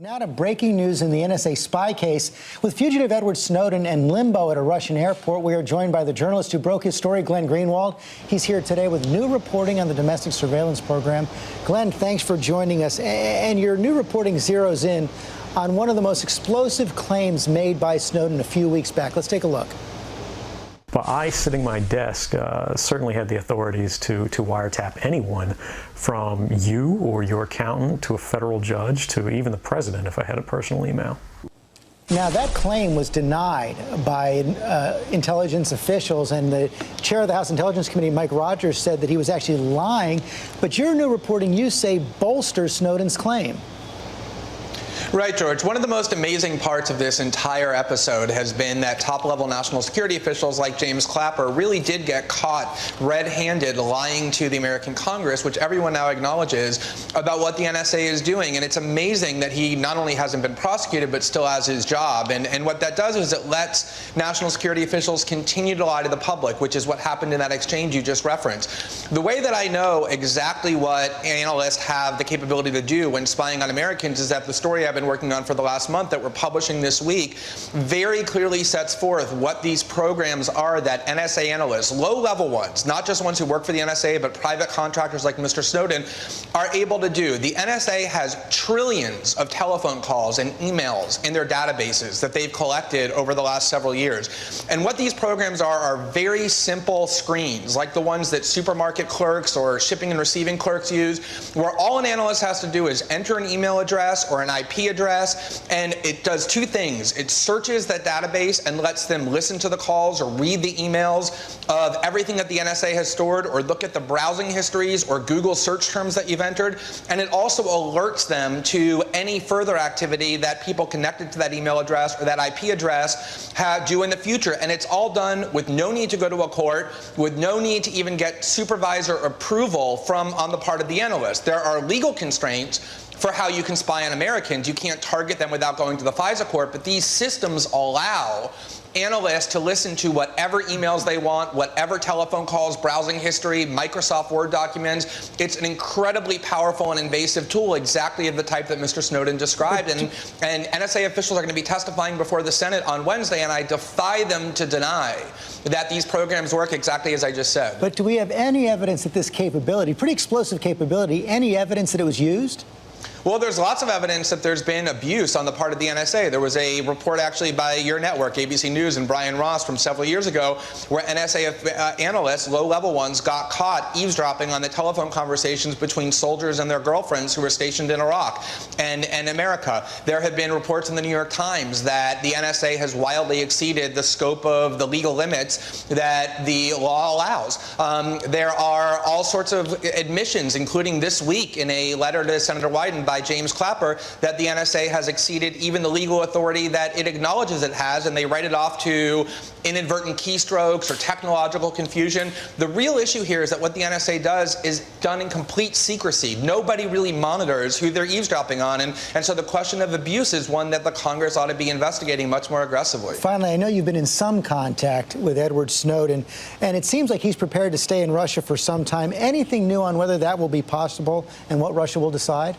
Now to breaking news in the NSA spy case. With fugitive Edward Snowden in limbo at a Russian airport, we are joined by the journalist who broke his story, Glenn Greenwald. He's here today with new reporting on the domestic surveillance program. Glenn, thanks for joining us. And your new reporting zeroes in on one of the most explosive claims made by Snowden a few weeks back. Let's take a look. Well, I, sitting at my desk, certainly had the authorities to wiretap anyone from you or your accountant to a federal judge to even the president if I had a personal email. Now, that claim was denied by intelligence officials, and the chair of the House Intelligence Committee, Mike Rogers, said that he was actually lying. But your new reporting, you say, bolsters Snowden's claim. Right, George. One of the most amazing parts of this entire episode has been that top-level national security officials like James Clapper really did get caught red-handed lying to the American Congress, which everyone now acknowledges, about what the NSA is doing. And it's amazing that he not only hasn't been prosecuted, but still has his job. And what that does is it lets national security officials continue to lie to the public, which is what happened in that exchange you just referenced. The way that I know exactly what analysts have the capability to do when spying on Americans is that the story I've been working on for the last month that we're publishing this week very clearly sets forth what these programs are that NSA analysts, low-level ones, not just ones who work for the NSA, but private contractors like Mr. Snowden, are able to do. The NSA has trillions of telephone calls and emails in their databases that they've collected over the last several years. And what these programs are very simple screens, like the ones that supermarket clerks or shipping and receiving clerks use, where all an analyst has to do is enter an email address or an IP address, and it does two things. It searches that database and lets them listen to the calls or read the emails of everything that the NSA has stored, or look at the browsing histories or Google search terms that you've entered. And it also alerts them to any further activity that people connected to that email address or that IP address do in the future. And it's all done with no need to go to a court, with no need to even get supervisor approval on the part of the analyst. There are legal constraints for how you can spy on Americans. You can't target them without going to the FISA court, but these systems allow analysts to listen to whatever emails they want, whatever telephone calls, browsing history, Microsoft Word documents. It's an incredibly powerful and invasive tool, exactly of the type that Mr. Snowden described. And NSA officials are going to be testifying before the Senate on Wednesday, and I defy them to deny that these programs work exactly as I just said. But do we have any evidence that this capability, pretty explosive capability, any evidence that it was used? Well, there's lots of evidence that there's been abuse on the part of the NSA. There was a report actually by your network, ABC News, and Brian Ross from several years ago, where NSA analysts, low-level ones, got caught eavesdropping on the telephone conversations between soldiers and their girlfriends who were stationed in Iraq and America. There have been reports in the New York Times that the NSA has wildly exceeded the scope of the legal limits that the law allows. There are all sorts of admissions, including this week in a letter to Senator Wyden by James Clapper, that the NSA has exceeded even the legal authority that it acknowledges it has, and they write it off to inadvertent keystrokes or technological confusion. The real issue here is that what the NSA does is done in complete secrecy. Nobody really monitors who they're eavesdropping on, and so the question of abuse is one that the Congress ought to be investigating much more aggressively. Finally, I know you've been in some contact with Edward Snowden, and it seems like he's prepared to stay in Russia for some time. Anything new on whether that will be possible and what Russia will decide?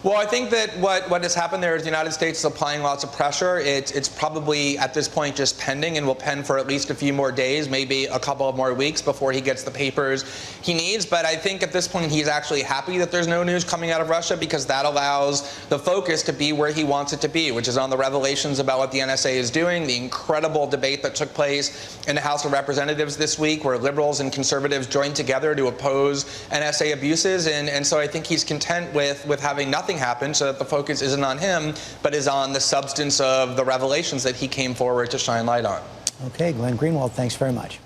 Well, I think that what has happened there is the United States is applying lots of pressure. It's probably at this point just pending and will pen for at least a few more days, maybe a couple of more weeks before he gets the papers he needs. But I think at this point he's actually happy that there's no news coming out of Russia, because that allows the focus to be where he wants it to be, which is on the revelations about what the NSA is doing, the incredible debate that took place in the House of Representatives this week, where liberals and conservatives joined together to oppose NSA abuses. And so I think he's content with having nothing happen, so that the focus isn't on him, but is on the substance of the revelations that he came forward to shine light on. Okay, Glenn Greenwald, thanks very much.